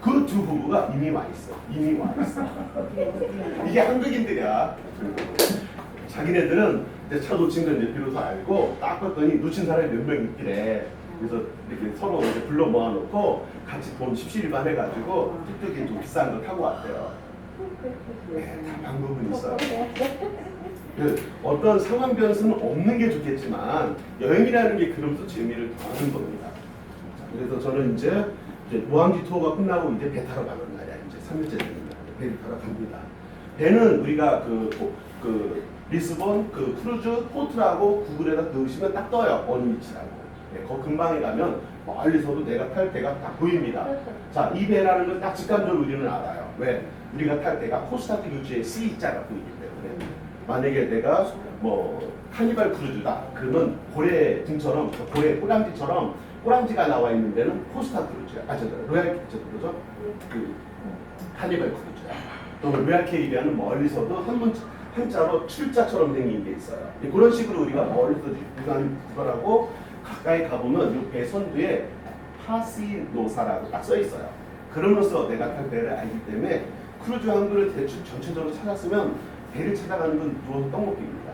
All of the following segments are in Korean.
그 두 부부가 이미 와 있어. 이미 와 있어. 이게 한국인들이야. 자기네들은 이제 차 놓친 걸 이제 비로소 알고 딱 봤더니 놓친 사람이 몇 명 있길래 그래서 이렇게 서로 이제 불러 모아놓고 같이 돈 십시일반 해가지고 뚝뚝이 좀 비싼 거 타고 왔대요. 네, 다 방법은 있어요. 어떤 상황 변수는 없는 게 좋겠지만 여행이라는 게 그러면서 재미를 더하는 겁니다. 그래서 저는 이제 노항지 투어가 끝나고 이제 배 타러 가는 날이야. 이제 3일째 되는 날 배를 타러 갑니다. 배는 우리가 그 리스본 그 크루즈 포트라고 구글에다 넣으시면 딱 떠요. 어느 위치라고. 네, 거 근방에 가면 멀리서도 내가 탈 배가 딱 보입니다. 자, 이 배라는 걸 딱 직감적으로 우리는 알아요. 왜? 우리가 탈 배가 코스타트 교지에 C자가 보이기 때문에 만약에 내가 뭐 카니발 크루즈다 그러면 고래 등처럼 고래 꼬랑지처럼 꼬랑지가 나와 있는 데는 코스타 크루즈야. 로얄 그죠? 그 카니발 크루즈야. 또 로얄 캐리비안은 멀리서도 한자로 출자처럼 생긴 게 있어요. 그런 식으로 우리가 멀리서 구간하고 가까이 가보면 이 배 선두에 파시노사라고 딱 써 있어요. 그러면서 내가 탈 배를 알기 때문에 크루즈 항구를 대충 전체적으로 찾았으면 배를 찾아가는 건 누워서 떡먹기입니다.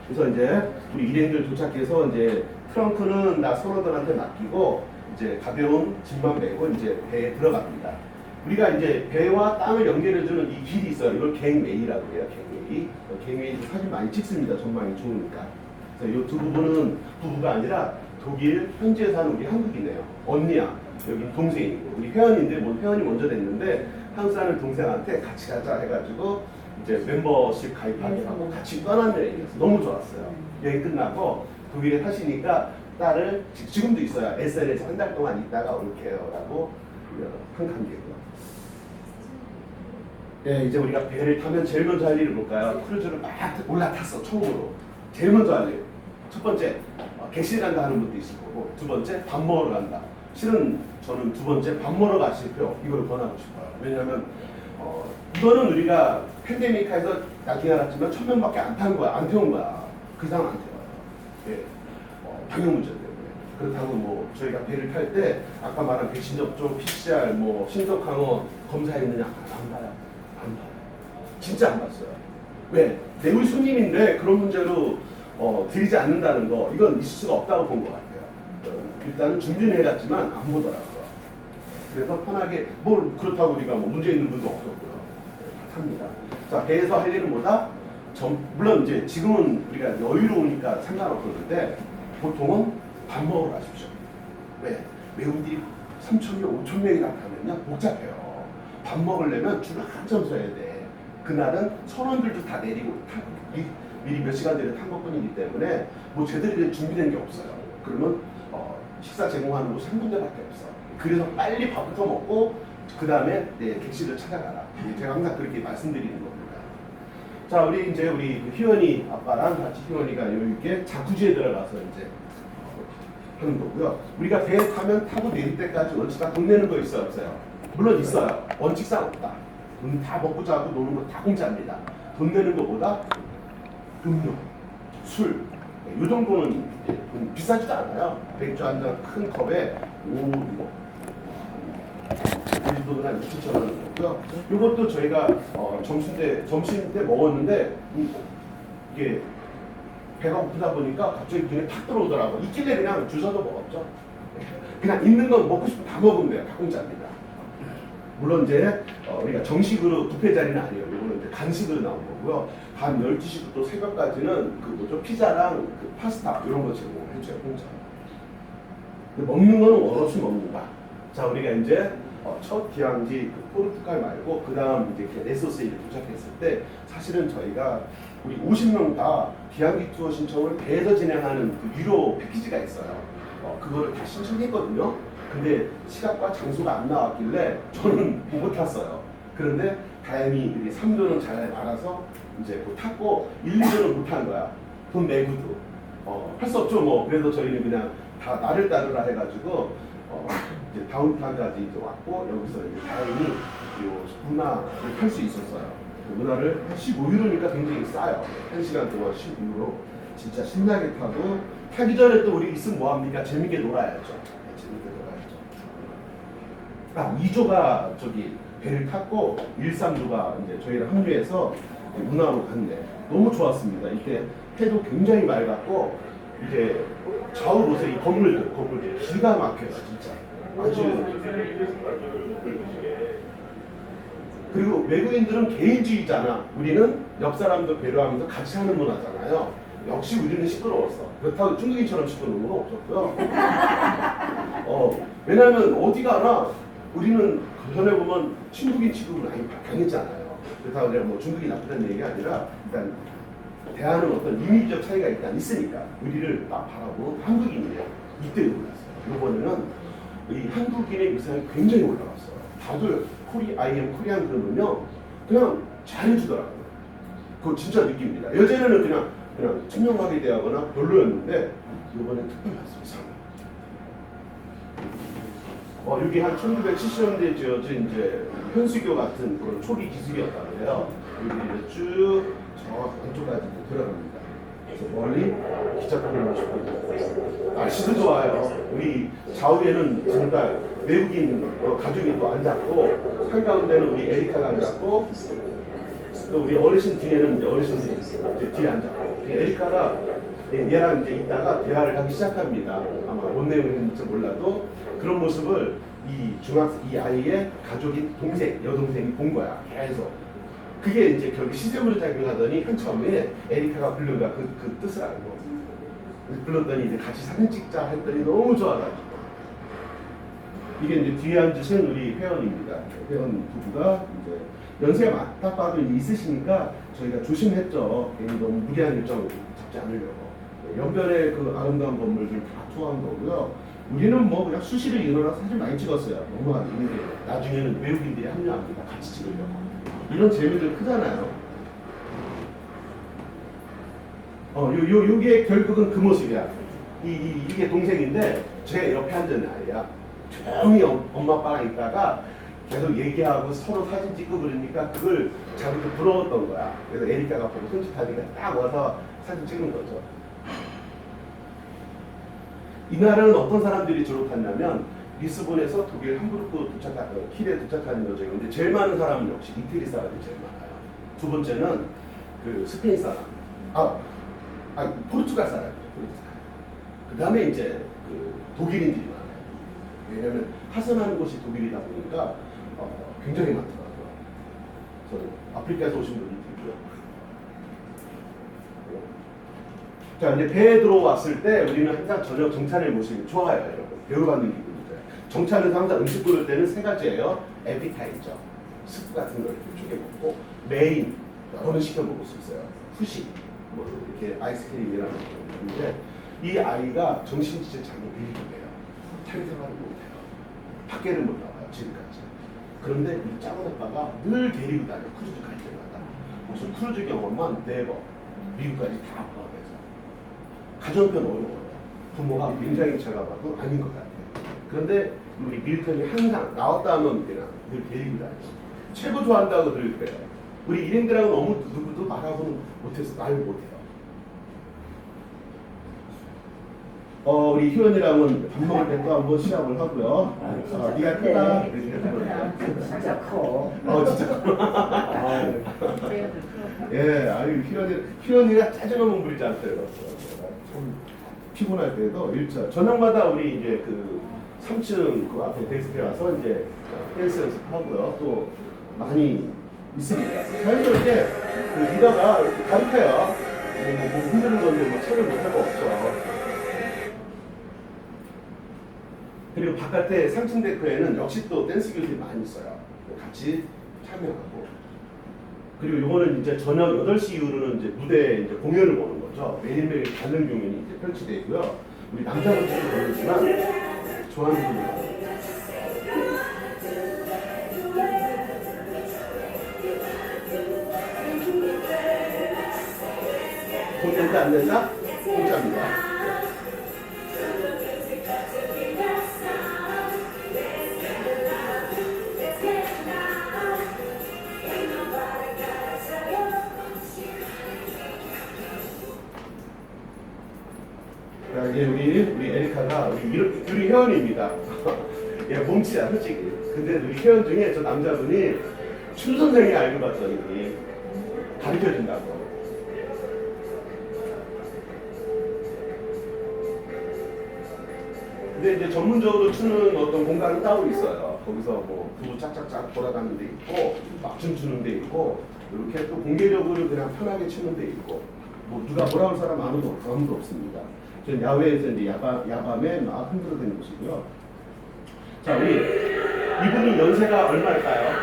그래서 이제 우리 일행들 도착해서 이제 트렁크는 나 선원들한테 맡기고 이제 가벼운 짐만 메고 이제 배에 들어갑니다. 우리가 이제 배와 땅을 연결해주는 이 길이 있어요. 이걸 갱웨이라고 해요. 갱웨이. 갱웨이 사진 많이 찍습니다. 전망이 좋으니까. 그래서 이 두 부부는 부부가 아니라 독일 현지에 사는 우리 한국이네요. 언니야. 여기 동생이고 우리 회원인데 뭐 회원이 먼저 됐는데 한국 사는 동생한테 같이 가자 해가지고 이제 멤버십 가입하기로 같이 떠난 여행이었어요. 너무 좋았어요. 여행 끝나고 독일에 사시니까 딸을 지금도 있어요. SNS에 한 달 동안 있다가 올게요라고 한 관계고요. 네, 이제 우리가 배를 타면 제일 먼저 할 일을 볼까요? 크루즈를 막 올라탔어. 처음으로. 제일 먼저 할 일. 첫 번째, 객실 간다 하는 분도 있을 거고, 두 번째, 밥 먹으러 간다. 실은 저는 두 번째, 밥 먹으러 가실게요. 이걸 권하고 싶어요. 왜냐하면 이거는 우리가 팬데믹에서 나중에 알았지만 1000명밖에 안 탄 거야. 안 태운 거야. 그 이상 안 태워요. 네. 방역 문제 때문에. 그렇다고 뭐 저희가 배를 탈 때 아까 말한 백신 접종, PCR, 뭐 신속 강화 검사했느냐 안 봐요. 안 봐요. 진짜 안 봤어요. 왜? 내우리 손님인데 그런 문제로 드리지 않는다는 거 이건 있을 수가 없다고 본 것 같아요. 일단은 준비는 해갔지만 안 보더라고요. 그래서 편하게 뭘 그렇다고 우리가 뭐 문제 있는 분도 없었고요. 다 탑니다. 자, 배에서 할 일은 뭐다? 물론 이제 지금은 우리가 여유로우니까 상관없었는데 보통은 밥 먹으러 가십시오. 왜? 외국인들이 3,000명, 5,000명이 나타나면요 복잡해요. 밥 먹으려면 줄을 한참 서야 돼. 그날은 선원들도 다 내리고 미리 몇 시간 전에 탄 것뿐이기 때문에 뭐 제대로 준비된 게 없어요. 그러면 식사 제공하는 곳이 한 군데밖에 없어. 그래서 빨리 밥부터 먹고 그 다음에 내 객실을 찾아가라. 제가 항상 그렇게 말씀드리는 겁니다. 자, 우리 이제 우리 희원이 아빠랑 같이 희원이가 여기 있게 자쿠지에 들어가서 이제 하는 거고요. 우리가 배 타면 타고 내릴 때까지 원칙상 돈 내는 거 있어요, 없어요? 물론 있어요. 원칙상 없다. 돈 다 먹고 자고 노는 거 다 공짜입니다. 돈 내는 거보다 음료, 술, 이 정도는 비싸지도 않아요. 맥주 한 잔 큰 컵에 우리도 한 2,000원 정도고요. 이것도 저희가 점심 때 먹었는데 이게 배가 고프다 보니까 갑자기 눈에 탁 들어오더라고요. 있길래 그냥 주워서 먹었죠. 그냥 있는 거 먹고 싶으면 다 먹으면 돼요. 다 공짜입니다. 물론 이제 우리가 정식으로 뷔페 자리는 아니에요. 이거는 이제 간식으로 나온 거고요. 밤 12시부터 새벽까지는 그 뭐죠? 피자랑 그 파스타 이런 거 제공해줘요. 공짜. 먹는 거는 원없이 먹는다. 자, 우리가 이제 첫 기항지 그 포르투갈 말고 그 다음 이제 레소스에 도착했을 때 사실은 저희가 우리 50명 다 기항지 투어 신청을 배에서 진행하는 그 유료 패키지가 있어요. 그거를 다 신청했거든요. 근데 시간과 장소가 안 나왔길래 저는 못 탔어요. 그런데 다행히 3조는 잘 알아서 이제 뭐 탔고 1, 2조는 못 탄 거야. 돈 내고도 할 수 없죠 뭐. 그래서 저희는 그냥 다 나를 따르라 해가지고 이제 다운타운까지 이제 왔고 여기서 이제 다행히 요 문화를 탈 수 있었어요. 그 문화를 15유로니까 굉장히 싸요. 1시간 동안 15유로 진짜 신나게 타고 타기 전에 또 우리 있으면 뭐합니까? 재밌게 놀아야죠. 재밌게 놀아야죠. 딱 2조가 저기 배를 탔고 1, 3조가 이제 저희랑 합류해서 문화로 갔네. 너무 좋았습니다. 이때 해도 굉장히 맑았고 이제 좌우 보세요. 이 건물들 기가 막혀요 진짜. 아주. 그리고 외국인들은 개인주의잖아. 우리는 옆 사람도 배려하면서 같이 하는 문화잖아요. 역시 우리는 시끄러웠어. 그렇다고 중국인처럼 시끄러운 건 없었고요. 왜냐면 어디 가나 우리는 전에 보면 중국인 취급을 많이 당했잖아요. 그렇다고 내가 뭐 중국이 나쁘다는 얘기가 아니라 일단 대하는 어떤 이미지적 차이가 일단 있으니까 우리를 딱 바라보고 한국인이에요. 이때 올랐어요. 이번에는 이 한국인의 위상이 굉장히 올라갔어요. 다들 I am 코리안 그러면요 그냥 잘해주더라고요. 그거 진짜 느낍니다. 예전에는 그냥 투명하게 대하거나 별로였는데 이번엔 특별히 왔습니다. 여기 한 1970년대에 지어진 이제 현수교 같은 그런 초기 기술이었다고 해요. 여기 이제 쭉 저 안쪽까지 들어갑니다. 그래서 멀리 기차탑을 보시고 날씨도 좋아요. 우리 좌우에는 정말 외국인 가족이 또 앉았고 한가운데는 우리 에리카가 앉았고 또 우리 어르신 뒤에는 이제 어르신들이 이제 뒤에 앉았고 에리카가 얘랑 이제 있다가 대화를 하기 시작합니다. 아마 뭔 내용인지 몰라도 그런 모습을 이 아이의 가족인 동생, 여동생이 본 거야. 계속. 그게 이제 결국 시샘으로 작용하더니 한 처음에 에리카가 부른 거야. 그 뜻을 알고. 불렀더니 이제 같이 사진 찍자 했더니 너무 좋아가지고. 이게 이제 뒤에 앉으신 우리 회원입니다. 회원 부부가 이제 연세가 딱 봐도 있으시니까 저희가 조심했죠. 괜히 너무 무리한 일정 잡지 않으려고. 연변의 그 아름다운 건물들 다 투어한 거고요. 우리는 뭐 그냥 수시로 일어나서 사진 많이 찍었어요. 너무 있는데 나중에는 외국인들이 합류합니다. 같이 찍으려고. 이런 재미들 크잖아요. 요게 결국은 그 모습이야. 이게 동생인데 제 옆에 앉은 아이야. 조용히 엄마 아빠랑 있다가 계속 얘기하고 서로 사진 찍고 그러니까 그걸 자기도 부러웠던 거야. 그래서 에리카가 보고 손짓하니까 딱 와서 사진 찍는 거죠. 이날은 어떤 사람들이 주로 갔냐면 리스본에서 독일 함부르크 킬에 도착하는 여정인데 제일 많은 사람은 역시 이태리 사람이 제일 많아요. 두 번째는 그 스페인 사람, 포르투갈 사람이죠. 그 다음에 이제 그 독일인들이 많아요. 왜냐하면 하선하는 곳이 독일이다 보니까 굉장히 많더라고요. 저는 아프리카에서 오신 분이 있고요. 자, 이제 배에 들어왔을 때 우리는 항상 저녁 정찬의 모습이 좋아요, 여러분. 배우받는 기분이죠. 정찬에서 항상 음식 고를 때는 세 가지예요. 에피타이저, 스프 같은 걸 이렇게 쪼개 먹고, 메인, 여러 시켜 먹을 수 있어요. 후식, 뭐 이렇게 아이스크림이라는 거 있는데, 이 아이가 정신 진짜 잘 밀리게요. 호텔 생활을 못해요. 밖에를 못 나와요, 지금까지. 그런데 이 작은 아빠가 늘 데리고 다녀, 크루즈 갈 때마다. 무슨 크루즈 경험만 4번, 미국까지 다 포함해서. 가정편 어려워요. 부모가 굉장히 차가워도 아닌 것 같아요. 그런데 우리 밀턴이 항상 나왔다 하면 그냥 늘 데리고 다니죠. 최고 좋아한다고 늘 그래요. 우리 일행들하고 너무 누구도 말하고는 못해서 말 못해요. 우리 희원이랑은 밥 먹을 때 또 한번 시합을 하고요. 네가 크다. 진짜 커. 진짜 커. 예, 아유 희원이가 짜증나면 부리지 않대요. 좀 피곤할 때도 일자 저녁마다 우리 이제 그 3층 그 앞에 데스크에 와서 이제 댄스 연습하고요. 또 많이 있습니다. 자연스럽게 그 리더가 가르쳐요. 뭐 힘드는 건데 뭐 체를 못할 거 없죠. 그리고 바깥에 3층 데크에는 역시 또 댄스 교실이 많이 있어요. 같이 참여하고. 그리고 요거는 이제 저녁 8시 이후로는 이제 무대 이제 공연을 보는 거죠. 매일매일 다른 공연이 이제 펼치되고요. 우리 남자분들도 그러지만 좋아하는 분들. 돈 된다 안 된다? 공짜입니다. 이제 우리 에리카가 우리 회원입니다. 예, 몸치야 솔직히. 근데 우리 회원 중에 저 남자분이 춘 선생이 알고 봤더니 가르쳐준다고. 근데 이제 전문적으로 추는 어떤 공간은 따로 있어요. 거기서 뭐 부부 짝짝짝 돌아가는 데 있고 맞춤 추는 데 있고 이렇게 또 공개적으로 그냥 편하게 추는 데 있고 뭐 누가 뭐라 할 사람 아무도 없습니다. 저는 야외에서 이제 야밤에 막 흔들어대는 곳이고요. 자, 우리 이분이 연세가 얼마일까요?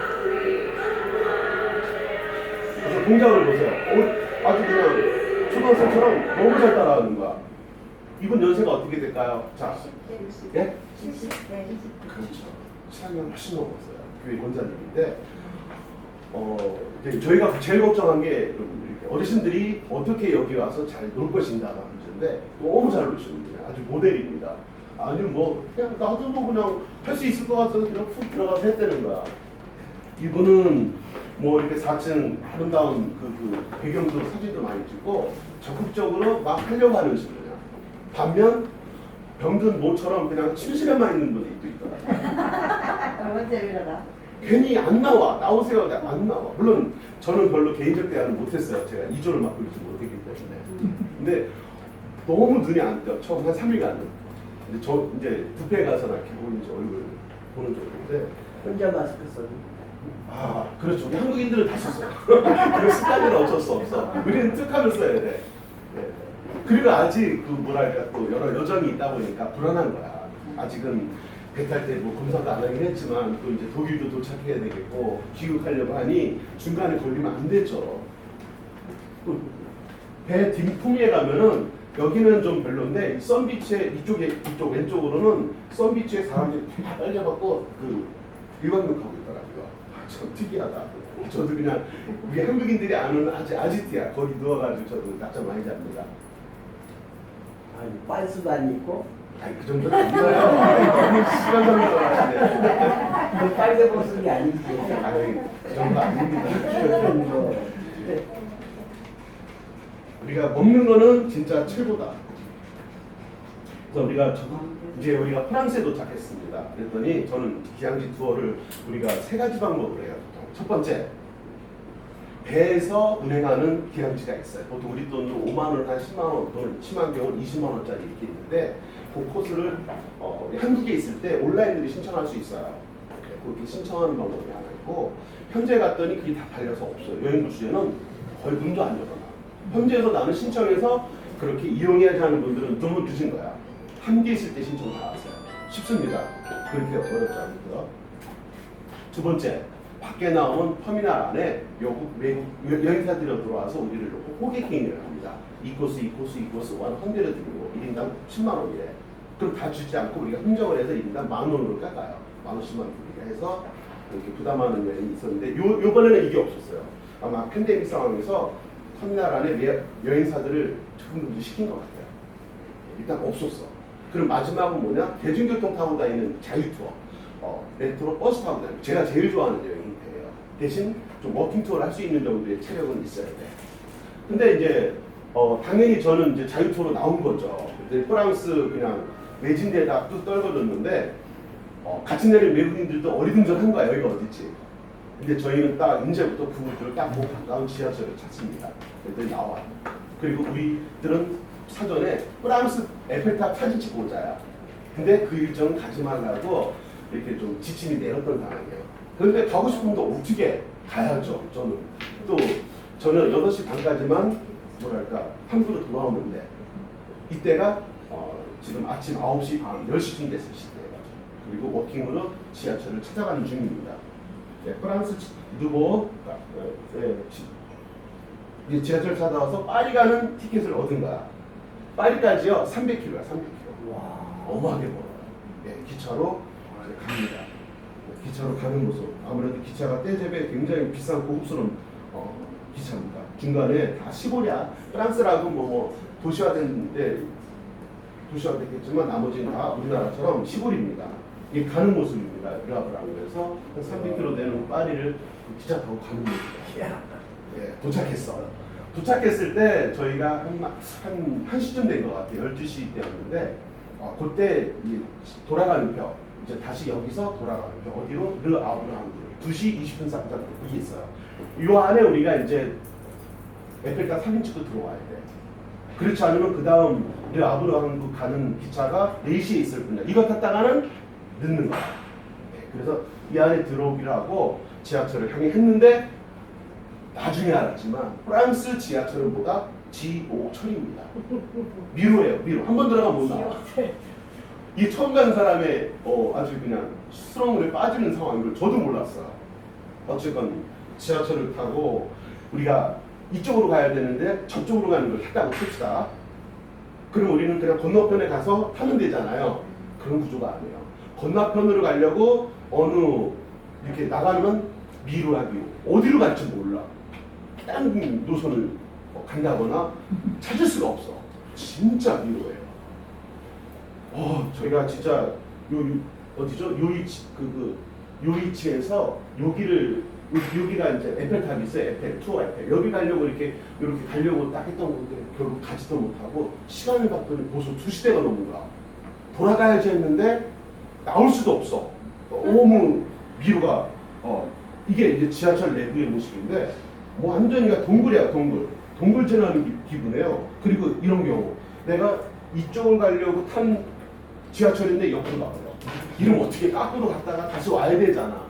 그래서 동작을 보세요. 아주 그냥 초등학생처럼 너무 잘 따라하는 거야. 이분 연세가 어떻게 될까요? 자, 예? 70대. 그렇죠. 시간이 훨씬 넘었어요. 교회 원장님인데, 이제 저희가 제일 걱정한 게 이렇게 어르신들이 어떻게 여기 와서 잘 놀 것인가가 문제인데 너무 잘 노시는데 아주 모델입니다. 아니 뭐 그냥 나도 뭐 그냥 할 수 있을 것 같아서 그냥 푹 들어가서 했다는 거야. 이분은 뭐 이렇게 4층 아름다운 그 배경도 사진도 많이 찍고 적극적으로 막 하려고 하는 식이에요. 반면 병든 모처럼 그냥 침실에만 있는 분이 또 있더라고요. 언제 일어나? 괜히 안 나와. 나오세요. 안 나와. 물론 저는 별로 개인적 대화를 못했어요. 제가 2조를 맡고 있지 못했기 때문에. 근데 너무 눈이 안 떠. 처음 한 3일간은. 근데 저 이제 뷔페에 가서나 기본 이제 얼굴 보는 정도인데. 혼자 마스크 써도. 아, 그렇죠. 우리 한국인들은 다 썼어요. 그 습관은 어쩔 수 없어. 우리는 툭 하면 써야 돼. 네. 그리고 아직 그 뭐랄까 또 여러 여정이 있다 보니까 불안한 거야. 아직은 배 탈 때 뭐 검사도 안 하긴 했지만 또 이제 독일도 도착해야 되겠고 귀국하려고 하니 중간에 걸리면 안 되죠. 또 배 뒷품에 가면은 여기는 좀 별론데 썬비치에 이쪽 왼쪽으로는 썬비치에 사람들이 다 빨려갖고 그 일광욕하고 있더라고요. 아, 참 특이하다. 저도 그냥 우리 한국인들이 아는 아지트야. 거기 누워가지고 저도 낮잠 많이 잡니다. 아니, 빤스도 안 입고. 아니 그 정도는 아니에요. 너무 심한 정도로 하시네. 그 빨개 벗은 게 아니지. 아니 그 정도 아닙니다. 우리가 먹는 거는 진짜 최고다. 그래서 이제 우리가 프랑스에 도착했습니다. 그랬더니 저는 기항지 투어를 우리가 3가지 방법으로 해요. 첫 번째, 배에서 운행하는 기항지가 있어요. 보통 우리 돈으로 5만 원, 한 10만 원 또는 심한 경우는 20만 원짜리 이렇게 있는데 그 코스를 한국에 있을 때 온라인으로 신청할 수 있어요. 그렇게 신청하는 방법이 하나 있고 현재 갔더니 그게 다 팔려서 없어요. 여행부스에는 거의 문도 안 열어놔. 현지에서 나는 신청해서 그렇게 이용해야지 하는 분들은 너무 늦은 거야. 한국에 있을 때 신청 다 왔어요. 쉽습니다. 그렇게 어렵지 않고요. 두 번째, 밖에 나오는 터미널 안에 외국 여행사들이 들어와서 우리를 놓고 호객행위를 합니다. 이 코스 100을 드리고 1인당 10만 원이래. 그럼 다 주지 않고 우리가 흥정을 해서 1인당 10,000원으로 깎아요. 10,000원씩만 우리가 해서 이렇게 부담하는 여행이 있었는데 요번에는 이게 없었어요. 아마 팬데믹 상황에서 터미널 안에 여행사들을 조금 시킨 것 같아요. 일단 없었어. 그럼 마지막은 뭐냐? 대중교통 타고 다니는 자유투어. 메트로 버스 타고 다니는 제가 제일 좋아하는 여행이에요. 대신 좀 워킹 투어를 할 수 있는 정도의 체력은 있어야 돼. 근데 이제 당연히 저는 이제 자유투어로 나온 거죠. 근데 프랑스 그냥 외진 데다 뚝 떨궈졌는데 같이 내린 외국인들도 어리둥절한 거야. 여기가 어디지? 근데 저희는 딱 이제부터 그분들을 딱 보고 가까운 지하철을 찾습니다. 그랬더니 나와. 그리고 우리들은 사전에 프랑스 에펠탑 사진 찍고 오자야. 근데 그 일정은 가지 말라고 이렇게 좀 지침이 내렸던 상황이에요. 그런데 가고 싶으면 또 어떻게 가야죠. 저는 8시 반까지만 뭐랄까 한국으로 돌아오는데 이때가 지금 아침 9시 반 10시쯤 됐을 시대예요. 그리고 워킹으로 지하철을 찾아가는 중입니다. 네, 프랑스 누보 이제 지하철 찾아와서 파리 가는 티켓을 얻은 거야. 파리까지요 300km야 300km. 와. 어마하게 멀어요. 네, 기차로 갑니다. 기차로 가는 모습. 아무래도 기차가 떼제베 굉장히 비싼 고급스러운 기차입니다. 중간에 다 시골이야. 프랑스라고 뭐 도시화됐겠지만 나머지는 다 우리나라처럼 시골입니다. 이게 가는 모습입니다. 르아브라고해서 한 300km 되는 파리를 기차 타고 가는 모습이야. 예, 도착했어. 도착했을 때 저희가 한 1시쯤 된 것 같아요. 12시 때였는데 그때 돌아가는 표 이제 다시 여기서 돌아가는 게 어디로? 르 아브라함으로 2시 20분 싹다 이게 있어요. 이 안에 우리가 이제 에펠탑 사진 찍고 들어와야 돼. 그렇지 않으면 그 다음 르 아브라함으로 가는 기차가 4시에 있을 뿐이야. 이거 탔다가는 늦는 거야. 네, 그래서 이 안에 들어오기로 하고 지하철을 향해 했는데 나중에 알았지만 프랑스 지하철은 뭐다? 지옥철입니다. 미로예요, 미로. 한 번 들어가면 못 나와. 이 처음 가는 사람의 아주 그냥 수렁물에 빠지는 상황인 걸 저도 몰랐어요. 어쨌건 지하철을 타고 우리가 이쪽으로 가야 되는데 저쪽으로 가는 걸 했다고 칩시다. 그럼 우리는 그냥 건너편에 가서 타면 되잖아요. 그런 구조가 아니에요. 건너편으로 가려고 어느 이렇게 나가면 미루야 미루. 어디로 갈지 몰라. 딴 노선을 간다거나 찾을 수가 없어. 진짜 미루예요. 저희가 진짜 어디죠? 요이치에서 여기가 이제 에펠탑이 있어요. 에펠, 투어 에펠. 여기 가려고 이렇게 가려고 딱 했던 건데 결국 가지도 못하고 시간을 봤더니 벌써 2시대가 넘은 거야. 돌아가야지 했는데 나올 수도 없어. 너무 미루가 이게 이제 지하철 내부의 모습인데 뭐 완전히 동굴이야, 동굴. 동굴질 하는 기분이에요. 그리고 이런 경우 내가 이쪽을 가려고 탄 지하철인데 옆으로 가버려. 이름 어떻게 거꾸로 갔다가 다시 와야 되잖아.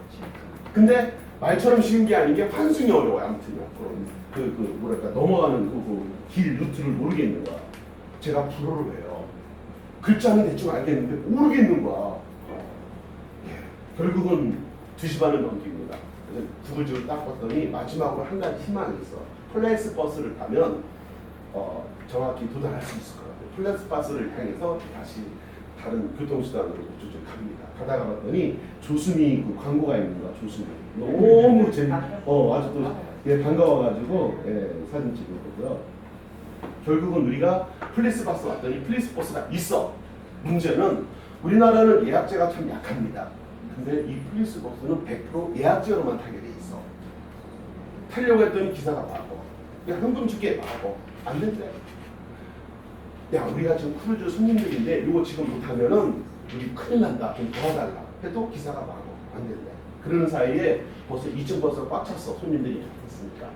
근데 말처럼 쉬운 게 아닌 게 환승이 어려워요. 아무튼요. 뭐랄까 넘어가는 길 루트를 모르겠는 거야. 제가 불어를 해요. 글자는 대충 알겠는데 모르겠는 거야. 결국은 2시 반을 넘깁니다. 그래서 구글집을 딱 봤더니 마지막으로 한 가지 희망이 있어. 플렉스 버스를 타면 정확히 도달할 수 있을 것 같아요. 플렉스 버스를 향해서 다시 다른 교통수단으로 쭉 갑니다. 가다가 봤더니 조수미 그 광고가 있는 거야. 조수미 너무 아주 또 반가워가지고 사진 찍은 거고요. 결국은 우리가 플렉스 버스 왔더니 플렉스 버스가 있어. 문제는 우리나라는 예약제가 참 약합니다. 근데 이 플렉스 버스는 100% 예약제로만 타게 돼 있어. 타려고 했더니 기사가 막어. 현금 줄게 막어. 안 된대. 야, 우리가 지금 크루즈 손님들인데 이거 지금 못하면은 우리 큰일 난다. 좀 도와달라. 해도 기사가 막어. 안 된대. 그러는 사이에 벌써 2층 버스가 꽉 찼어. 손님들이 있으니까.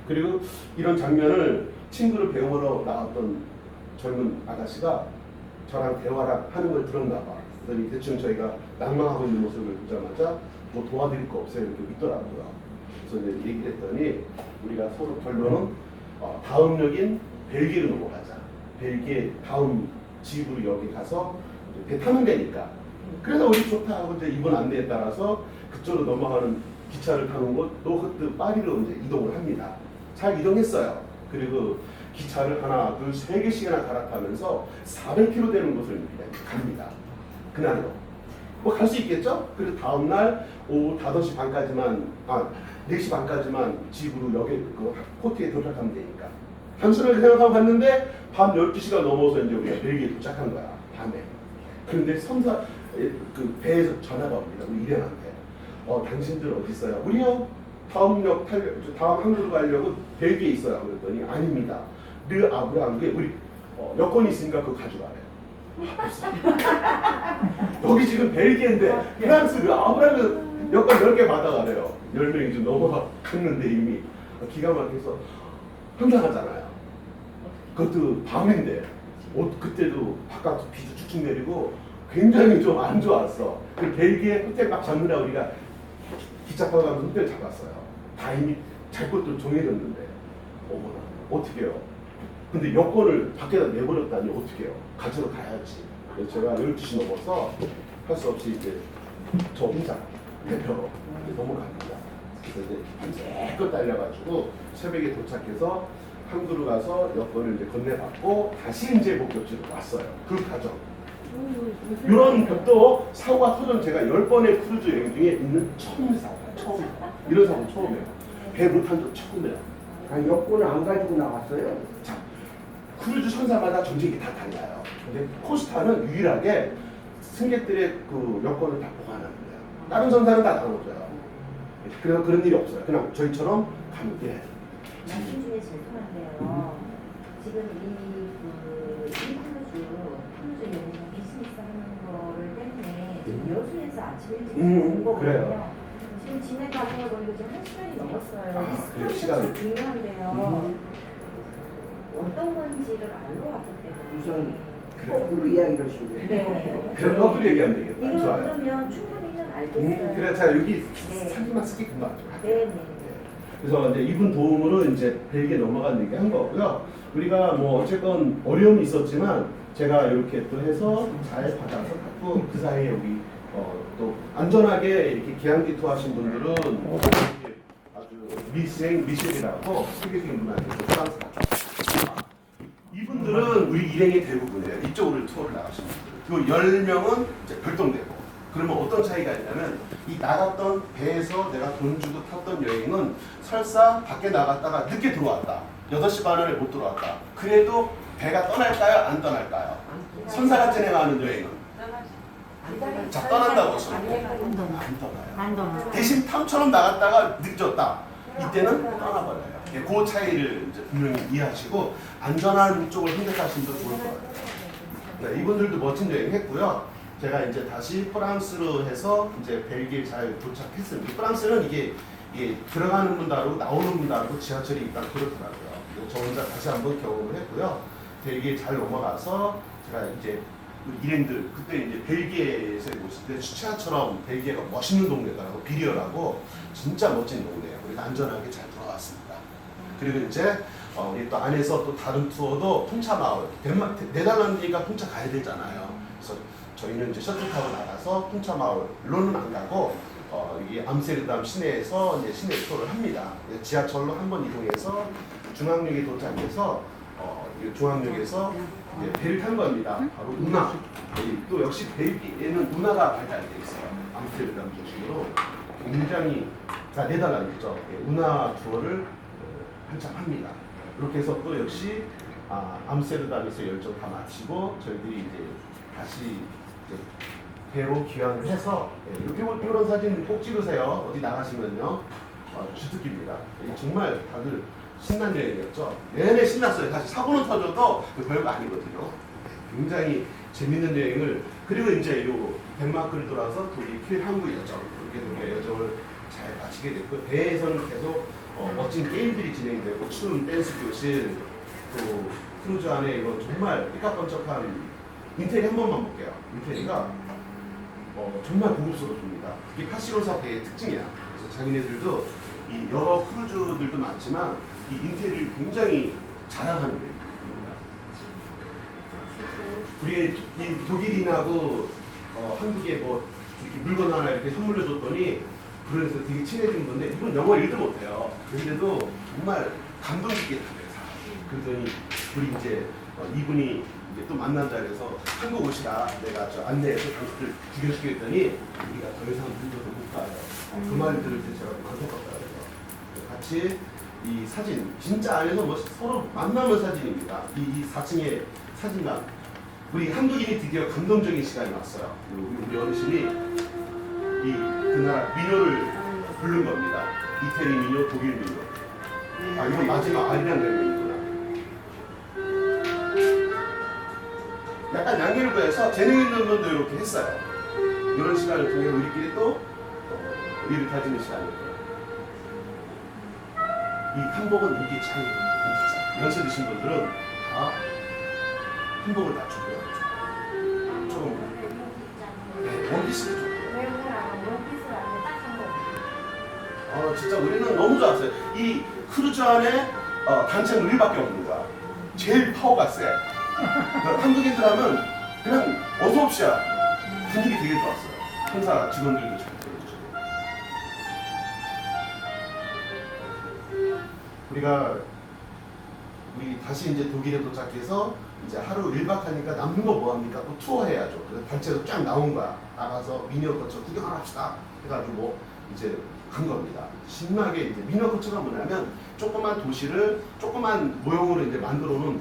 그리고 이런 장면을 친구를 배우러 나왔던 젊은 아가씨가 저랑 대화를 하는 걸 들었나 봐. 그랬더니 대충 저희가 낭망하고 있는 모습을 보자마자 뭐 도와드릴 거 없어요. 이렇게 믿더라고요. 그래서 이제 얘기를 했더니 우리가 서로 결론은 다음 역인 벨기에로 넘어가자. 벨기에 다음 집으로 여기 가서 배 타면 되니까. 그래서 우리 좋다 하고 이제 이번 안내에 따라서 그쪽으로 넘어가는 기차를 타는 곳 노흐트 파리로 이제 이동을 합니다. 잘 이동했어요. 그리고 기차를 하나, 둘, 3개씩이나 갈아타면서 400km 되는 곳을 갑니다. 그날로. 뭐 갈 수 있겠죠? 그리고 다음날 오후 5시 반까지만, 4시 반까지만 집으로 여기 그 호텔에 도착하면 되니까. 단순하게 생각하고 갔는데 밤 12시가 넘어서 이제 우리가 벨기에 도착한 거야. 밤에. 그런데 그 배에서 전화가 옵니다. 우리 일행한테. 당신들 어디 있어요? 우리요. 다음 항구로 가려고 벨기에 있어요. 그랬더니 아닙니다. 르 아브라함에 우리 여권이 있으니까 그거 가져가래. 여기 지금 벨기에인데 프랑스 르 아브라함에 여권 10개 받아가래요. 10명이 좀 넘어갔는데 이미 기가 막혀서 황당하잖아요. 그것도 밤인데 그때도 바깥 비도 쭉쭉 내리고 굉장히 좀 안 좋았어. 그 벨기에 호텔 막 잡느라 우리가 기차 타고 가면서 호텔 잡았어요. 다 이미 잘 것도 정해졌는데 어머나 어떻게 해요? 근데 여권을 밖에다 내버렸다니 어떻게 해요? 가지러 가야지. 그래서 제가 12시 넘어서 할 수 없이 이제 저 혼자 대표로 넘어갑니다. 그래서 이제 밤새껏 달려가지고 새벽에 도착해서 항구로 가서 여권을 이제 건네받고 다시 이제 목적지로 왔어요. 그 과정. 이런 것도 사고가 터진 제가 10번의 크루즈 여행 중에 있는 처음 사고예요. 처음. 이런 사고 처음이에요. 배 못한 적 처음이에요. 아니, 여권을 안 가지고 나왔어요? 자, 크루즈 선사마다 정책이 다 달라요. 근데 코스타는 유일하게 승객들의 그 여권을 다 보관하는 거예요. 다른 선사는 다 나눠줘요. 그래서 그런 일이 없어요. 그냥 저희처럼 가면 돼. 말씀 중에 죄송한데요. 지금 이 크루즈 여행 비즈니스 하는 거를 때문에 지금 여수에서 아침 일찍 온 거거든요. 그래요. 지금 진행 과정을 보니까 지금 1시간이 넘었어요. 아, 이 그래요? 시간이 시간이. 중요한데요. 어떤 건지를 알고 왔기 때문에. 우선 그래요. 거꾸로 이야기를 하시면 돼요. 네. 그럼 거꾸로 얘기하면 되겠다. 이거 좋아요. 그러면 충분히는 알겠어요. 그래, 자 여기 네. 사진만 쓰기 금방 좀 할게요. 네네. 그래서 이제 이분 도움으로 이제 벨기에 넘어간 얘기 한 거고요. 우리가 뭐 어쨌건 어려움이 있었지만 제가 이렇게 또 해서 잘 받아서 갖고 그 사이에 여기 또 안전하게 이렇게 기항기 투하하신 분들은 이렇게 아주 미셸이라고 세계적인 분한테 프랑스 갔다. 이분들은 우리 일행의 대부분이에요. 이쪽으로 투어를 나가신 분들. 그 10명은 이제 별동되고. 그러면 어떤 차이가 있냐면 이 나갔던 배에서 내가 돈 주고 탔던 여행은 설사 밖에 나갔다가 늦게 들어왔다. 8시 반 안에 못 들어왔다. 그래도 배가 떠날까요? 안 떠날까요? 선사가 진행하는 여행은 자, 떠난다고 쳐요. 안 떠나요. 대신 탐처럼 나갔다가 늦었다. 이때는 떠나버려요. 그 차이를 이제 분명히 이해하시고 안전한 쪽을 선택하시면 더 좋을 것 같아요. 네, 이분들도 멋진 여행 했고요. 제가 이제 다시 프랑스로 해서 이제 벨기에 잘 도착했습니다. 프랑스는 이게 들어가는 문 다르고 나오는 문 다르고 지하철이 일단 그렇더라고요. 저 혼자 다시 한번 경험을 했고요. 벨기에 잘 넘어가서 제가 이제 우리 일행들 그때 이제 벨기에에서 모실 때 지하처럼 벨기에가 멋있는 동네더라고. 비리어라고 진짜 멋진 동네예요. 우리가 안전하게 잘 돌아왔습니다. 그리고 이제 우리 또 안에서 또 다른 투어도 풍차 마을, 네덜란드니까 풍차 가야 되잖아요. 그래서 저희는 이제 셔틀 타고 나가서 풍차 마을로는 안 가고 이 암스테르담 시내에서 이제 시내 투어를 합니다. 지하철로 한번 이동해서 중앙역에 도착해서 중앙역에서 이제 배를 탄 겁니다. 바로 운하. 또 역시 벨기에는 운하가 발달되어 있어요. 암스테르담 중심으로 굉장히 네덜란드죠. 운하 투어를 한참 합니다. 이렇게 해서 또 역시 암스테르담에서 열정 다 마치고 저희들이 이제 다시 이제 배로 귀환을 해서 이런 사진 꼭 찍으세요. 어디 나가시면요. 주특기입니다. 정말 다들 신난 여행이었죠. 내내 신났어요. 사실 사고는 터져도 별거 아니거든요. 굉장히 재밌는 여행을 그리고 이제 요 덴마크를 돌아서 독일 킬 항구 여정 이렇게 여정을 잘 마치게 됐고 배에서는 계속 멋진 게임들이 진행되고 춤, 댄스 교실 또 크루즈 안에 이건 정말 삐까뻔쩍한 인테리어 한 번만 볼게요. 인테리어가 정말 고급스럽습니다. 이게 카시로사 배의 특징이야. 그래서 자기네들도 이 여러 크루즈들도 많지만 이 인테리어를 굉장히 자랑하는 거예요. 우리 이 독일인하고 한국에 뭐 이렇게 물건 하나 이렇게 선물로 줬더니 그래서 되게 친해진 건데 이분 영어 1도 못해요. 그런데도 정말 감동 깊게 답해요. 그러더니 우리 이제 이분이 이제 또 만난다 그래서 한국 오시라 내가 저 안내해서 당신을 구경시켰더니 우리가 더 이상 물건을 못 가요. 그 말 들을 때 제가 안타깝더라고요. 같이 이 사진 진짜 안에서 뭐 서로 만나는 사진입니다. 이 4층의 사진관 우리 한국인이 드디어 감동적인 시간이 왔어요. 우리 어르신이 그 나라 민요를 부른 겁니다. 이태리 민요, 독일 민요. 이건 마지막 아리랑 장면이구나. 약간 양해를 구해서 재능 있는 분도 이렇게 했어요. 이런 시간을 통해 우리끼리 또 우리를 다지는 시간이에요. 이 한복은 이게 참 진짜 연세 드신 분들은 다 한복을 다 주고요. 조금 원피스도 좋고. 진짜 우리는 너무 좋았어요. 이 크루즈 안에 단체는 우리밖에 없는 거야. 제일 파워가 세. 한국인들 하면 그냥 어서 없이야. 분위기 되게 좋았어요. 항상 직원들도 잘 들어주시고. 우리 다시 이제 독일에 도착해서 이제 하루 1박 하니까 남는 거 뭐 합니까? 또 투어 해야죠. 그래서 단체로 쫙 나온 거야. 나가서 미녀 거쳐 구경을 합시다. 해가지고 이제 간 겁니다. 신나게 이제 미녀 거쳐가 뭐냐면 조그만 도시를 조그만 모형으로 이제 만들어 놓은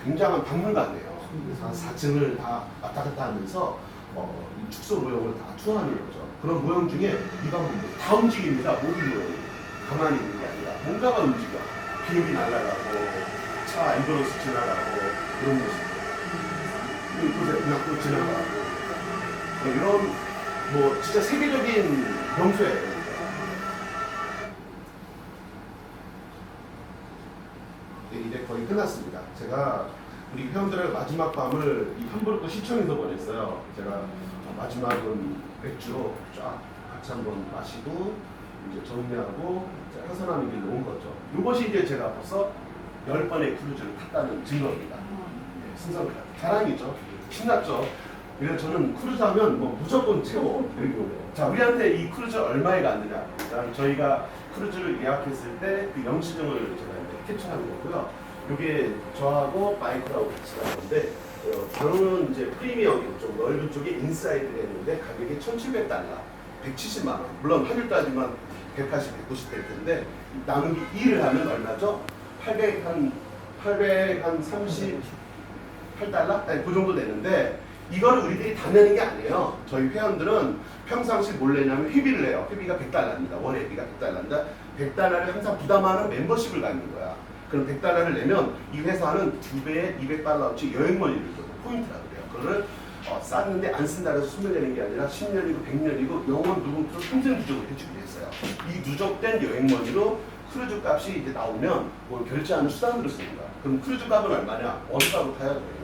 굉장한 박물관이에요. 그래서 한 4층을 다 왔다 갔다 하면서 축소 모형을 다 투어하는 거죠. 그런 모형 중에 이거 한번 다 움직입니다. 모든 모형이. 가만히 있는 게 아니라 뭔가가 움직여. 비행기 날아가고 차 앰뷸런스 지나가고 그런 모습. 보세요. 그냥 또 지나가고 이런 뭐 진짜 세계적인 명소예요. 네, 이제 거의 끝났습니다. 제가 우리 회원들의 마지막 밤을 이 함부르크 시청에서 보냈어요. 제가 마지막은 맥주로 쫙 같이 한번 마시고 이제 정리하고 해산하는 게 놓은 거죠. 이것이 이제 제가 벌써 10번의 크루즈를 탔다는 증거입니다. 네, 승선 자랑이죠. 신났죠. 그래서 저는 크루즈 하면 뭐 무조건 최고. 그리고 자, 우리한테 이 크루즈 얼마에 갔느냐. 일단 저희가 크루즈를 예약했을 때 그 영수증을 제가 이제 캡처하는 거고요. 이게 저하고 마이크하고 같이 가는데 저는 이제 프리미엄 쪽 넓은 쪽에 인사이드가 있는데 가격이 1,700달러, 170만 원. 물론 환율 따지면 180, 190 될 텐데 나누기 2를 하면 얼마죠? 838달러? 아니, 그 정도 되는데 이거를 우리들이 다 내는 게 아니에요. 저희 회원들은 평상시 뭘 내냐면 회비를 내요. 회비가 100달러입니다. 원 회비가 100달러인데 100달러를 항상 부담하는 멤버십을 갖는 거야. 그럼 100달러를 내면 이 회사는 2배에 200달러어치 여행머니를 줘요. 포인트라고 그래요. 그거를 쌌는데 안 쓴다 해서 20년 게 아니라 10년이고 100년이고 영원 누군가로 평생 누적을 해주기로 했어요. 이 누적된 여행머니로 크루즈 값이 이제 나오면 뭘 결제하는 수단으로 쓰는 거야. 그럼 크루즈 값은 얼마냐? 원가로 타야 돼요.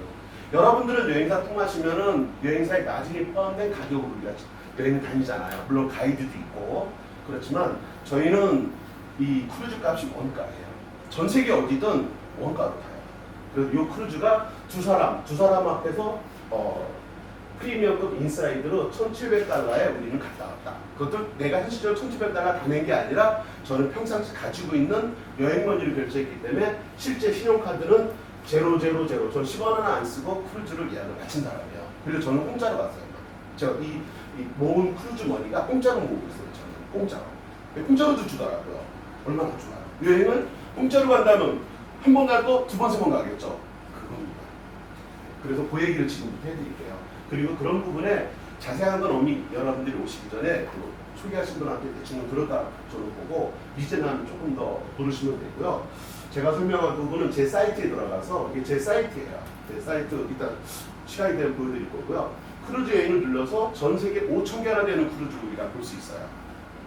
여러분들은 여행사 통하시면은 여행사에 나중에 포함된 가격으로 우리가 여행을 다니잖아요. 물론 가이드도 있고 그렇지만 저희는 이 크루즈 값이 원가예요. 전 세계 어디든 원가로 타요. 그래서 이 크루즈가 두 사람 앞에서 프리미엄급 인사이드로 1,700달러에 우리는 갔다 왔다. 그것도 내가 현실적으로 1,700달러 다 낸 게 아니라 저는 평상시 가지고 있는 여행머니를 결제했기 때문에 실제 신용카드는 000, 전 10원 하나 안 쓰고 크루즈를 예약을 마친 사람이에요. 그리고 저는 공짜로 갔어요. 제가 이 모은 크루즈 머니가 공짜로 모으고 있어요. 저는 공짜로. 공짜로도 주더라고요. 얼마나 좋아요. 여행을 공짜로 간다면 한 번 갈 거 2번, 3번 가겠죠. 그겁니다. 그래서 그 얘기를 지금부터 해드릴게요. 그리고 그런 부분에 자세한 건 어미 여러분들이 오시기 전에 그 소개하신 분한테 대충 들었다 저는 보고 이제는 조금 더 모르시면 되고요. 제가 설명한 부분은 제 사이트에 들어가서 이게 제 사이트예요. 제 사이트 일단 시간이 되면 보여드릴 거고요. 크루즈 여행을 눌러서 전 세계 5,000개나 되는 크루즈가 볼 수 있어요.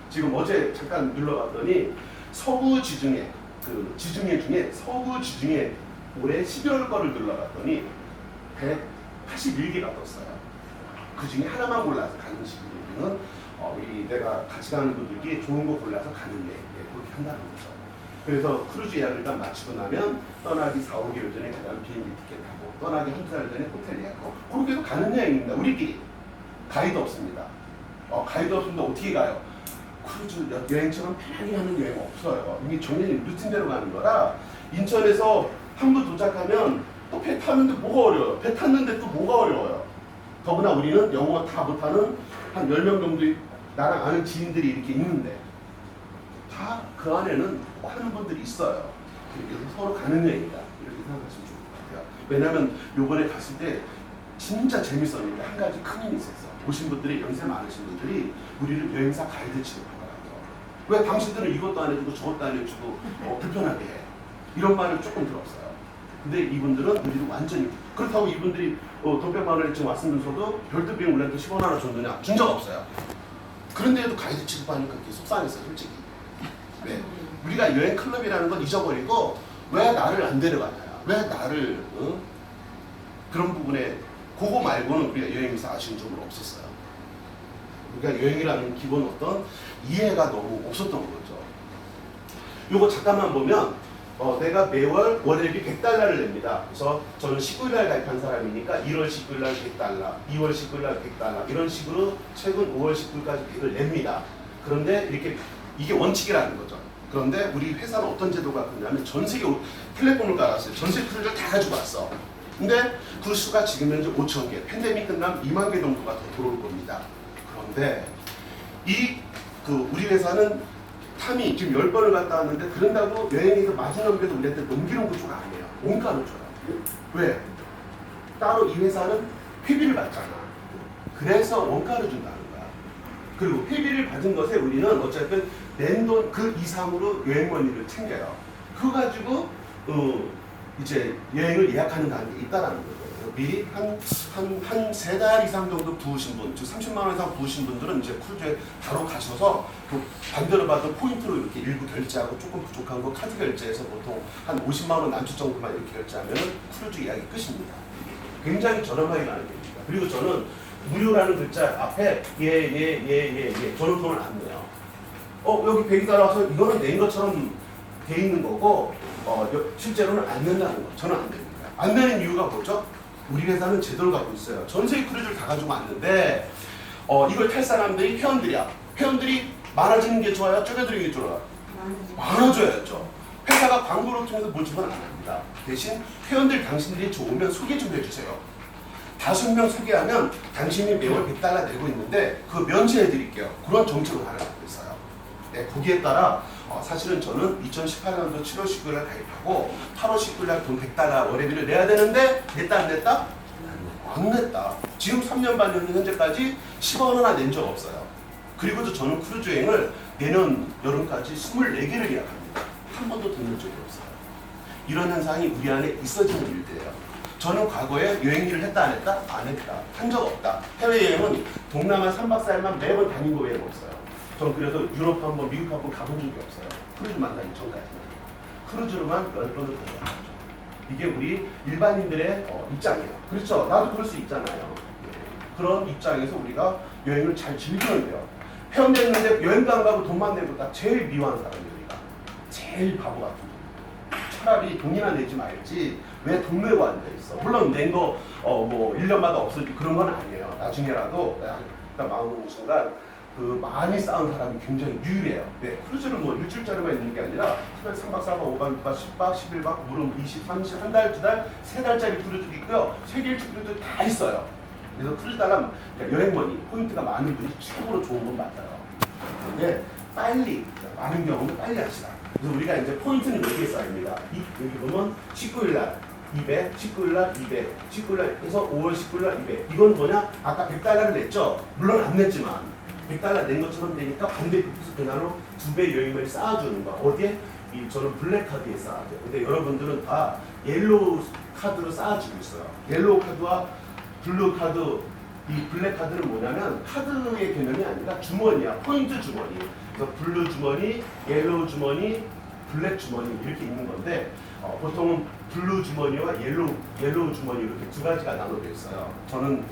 지금 어제 잠깐 눌러봤더니 서부 지중해 그 지중해 중에 서부 지중해 올해 12월 거를 눌러봤더니 181개가 떴어요. 그 중에 하나만 골라서 가는 식으로는 이 내가 같이 가는 분들이 좋은 거 골라서 가는 게 그렇게 한다는 거죠. 그래서 크루즈 예약을 일단 마치고 나면 떠나기 4, 5개월 전에 그다음 비행기 티켓 하고 떠나기 한 달 전에 호텔 예약하고 그렇게 해서 가는 여행입니다. 우리끼리 가이드 없습니다. 가이드 없으면 어떻게 가요? 크루즈 여행처럼 편하게 하는 여행 없어요. 이게 정해진 루틴대로 가는 거라 인천에서 항구 도착하면 또 배 타는데 뭐가 어려워요. 배 탔는데 또 뭐가 어려워요. 더구나 우리는 영어 다 못하는 한 10명 정도 나랑 아는 지인들이 이렇게 있는데 다 그 안에는 하는 분들이 있어요. 그래서 서로 가는 여행이다. 이렇게 생각하시면 좋을 것 같아요. 왜냐하면 요번에 갔을 때 진짜 재밌었는데 한 가지 큰 힘이 있었어. 오신 분들이 연세 많으신 분들이 우리를 여행사 가이드 취급하더라고요. 왜 당신들은 이것도 안 해주고 저것도 안 해주고 불편하게 해. 이런 말을 조금 들었어요. 근데 이분들은 우리를 완전히 그렇다고 이분들이 돈 100만 원에 지금 왔으면서도 별도 비용 우리한테 10원 하나 줬느냐? 준 적 없어요. 그런데도 가이드 취급하니까 그게 속상했어요, 솔직히. 왜? 우리가 여행 클럽이라는 건 잊어버리고 왜 나를 안 데려가냐? 왜 나를 그런 부분에 그거 말고는 우리가 여행에서 아쉬운 점은 없었어요. 그러니까 여행이라는 기본 어떤 이해가 너무 없었던 거죠. 요거 잠깐만 보면 내가 매월 월회비 100달러를 냅니다. 그래서 저는 19일날 가입한 사람이니까 1월 19일날 100달러, 2월 19일날 100달러 이런 식으로 최근 5월 19일까지 100을 냅니다. 그런데 이렇게 이게 원칙이라는 거죠. 그런데 우리 회사는 어떤 제도가 있냐면 전 세계 플랫폼을 깔았어요. 전 세계 크루즈를 다 가지고 왔어. 근데 그 수가 지금 현재 5,000개, 팬데믹 끝나면 2만 개 정도가 더 들어올 겁니다. 그런데 우리 회사는 탐이 지금 10번을 갔다 왔는데 그런다고 여행에서 마지막에도 우리한테 넘기는 구조가 아니에요. 원가를 줘요. 왜? 따로 이 회사는 회비를 받잖아. 그래서 원가를 준다는 거야. 그리고 회비를 받은 것에 우리는 어쨌든 낸 돈 그 이상으로 여행머니를 챙겨요. 그거 가지고 이제 여행을 예약하는 단계에 있다라는 거예요. 미리 한 3달 이상 정도 부으신 분, 즉 30만 원 이상 부으신 분들은 이제 크루즈에 바로 가셔서 그 반대로 받은 포인트로 이렇게 일부 결제하고 조금 부족한 거 카드 결제해서 보통 한 50만 원 난투 정도만 이렇게 결제하면 크루즈 예약이 끝입니다. 굉장히 저렴하게 가는 겁니다. 그리고 저는 무료라는 글자 앞에 저는 돈을 안 내요. 여기 백이 따라와서 이거는 낸 것처럼 돼 있는 거고 실제로는 안 낸다는 거. 저는 안 됩니다. 안 내는 이유가 뭐죠? 우리 회사는 제도를 갖고 있어요. 전 세계 크루즈를 다 가지고 왔는데 이걸 탈 사람들이 회원들이야. 회원들이 많아지는 게 좋아요? 줄여드리는 게 좋아요? 많아져야죠. 회사가 광고를 통해서 모집은 안 합니다. 대신 회원들 당신들이 좋으면 소개 좀 해주세요. 5명 소개하면 당신이 매월 100달러 내고 있는데 그거 면제해 드릴게요. 그런 정책을 하나 갖고 있어요. 네, 거기에 따라 사실은 저는 2018년도 7월 19일날 가입하고 8월 19일날 돈 100달러 월회비를 내야 되는데 냈다 안 냈다? 안 냈다. 지금 3년 반 년 현재까지 10원 하나 낸 적 없어요. 그리고도 저는 크루즈 여행을 내년 여름까지 24개를 예약합니다. 한 번도 돈 낸 적이 없어요. 이런 현상이 우리 안에 있어지는 일들이에요. 저는 과거에 여행 일을 했다 안 했다? 안 했다. 한 적 없다. 해외여행은 동남아 3박 4일만 매번 다닌 거 외에는 없어요. 전 그래도 유럽 한번, 미국 한번 가본 적이 없어요. 크루즈 만나기 전까지는. 크루즈로만 10번을 다녀왔죠. 이게 우리 일반인들의 입장이에요. 그렇죠. 나도 그럴 수 있잖아요. 그런 입장에서 우리가 여행을 잘 즐기면 돼요. 회원 됐는데 여행도 안 가고 돈만 내고 딱 제일 미워하는 사람들이가 제일 바보 같은 거. 차라리 돈이나 내지 말지 왜 돈 내고 앉아있어. 물론 낸 거 뭐 1년마다 없어지고 그런 건 아니에요. 나중에라도 일단 마음 먹는 순간 그 많이 쌓은 사람이 굉장히 유일해요. 네, 크루즈는 뭐 일주일짜리만 있는 게 아니라 3박 4박 5박 6박 10박 11박 무릎 20, 30, 한 달, 2달, 3달짜리 크루즈도 있고요. 세계 일주 크루즈도 다 있어요. 그래서 크루즈 따라 그러니까 여행머니 포인트가 많은 분이 최고로 좋은 건 맞아요. 근데 빨리 많은 경우는 빨리 합시다. 그래서 우리가 이제 포인트는 여기에 쌓입니다. 여기 보면 19일날 200, 19일날 200, 19일날 해서 5월 19일날 200. 이건 뭐냐? 아까 100달러를 냈죠? 물론 안 냈지만 100달러 낸 것처럼 되니까 반대 급수 변화로 2배 여행을 쌓아주는 거. 어디에? 저는 블랙 카드에 쌓아줘요. 근데 여러분들은 다 옐로우 카드로 쌓아주고 있어요. 옐로우 카드와 블루 카드, 이 블랙 카드는 뭐냐면 카드의 개념이 아니라 주머니야. 포인트 주머니. 그래서 블루 주머니, 옐로우 주머니, 블랙 주머니 이렇게 있는 건데 보통은 블루 주머니와 옐로우 주머니 이렇게 두 가지가 나눠져 있어요. 저는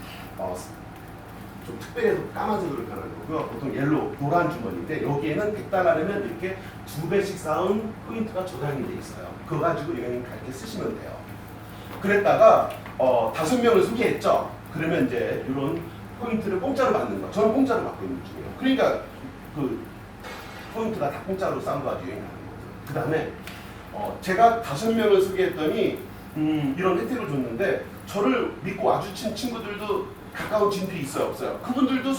좀 특별해서 까만색으로 변하는 거고요. 보통 옐로우, 노란 주머니인데 여기에는 100달러라면 이렇게 2배씩 쌓은 포인트가 저장이 돼 있어요. 그거 가지고 여행 갈 때 쓰시면 돼요. 그랬다가 5명을 소개했죠. 그러면 이제 이런 포인트를 공짜로 받는 거. 저는 공짜로 받고 있는 중이에요. 그러니까 그 포인트가 다 공짜로 쌓은 거 가지고 여행 가는 거죠. 그 다음에 제가 5명을 소개했더니 이런 혜택을 줬는데 저를 믿고 와주친 친구들도 가까운 지인들이 있어요, 없어요? 그분들도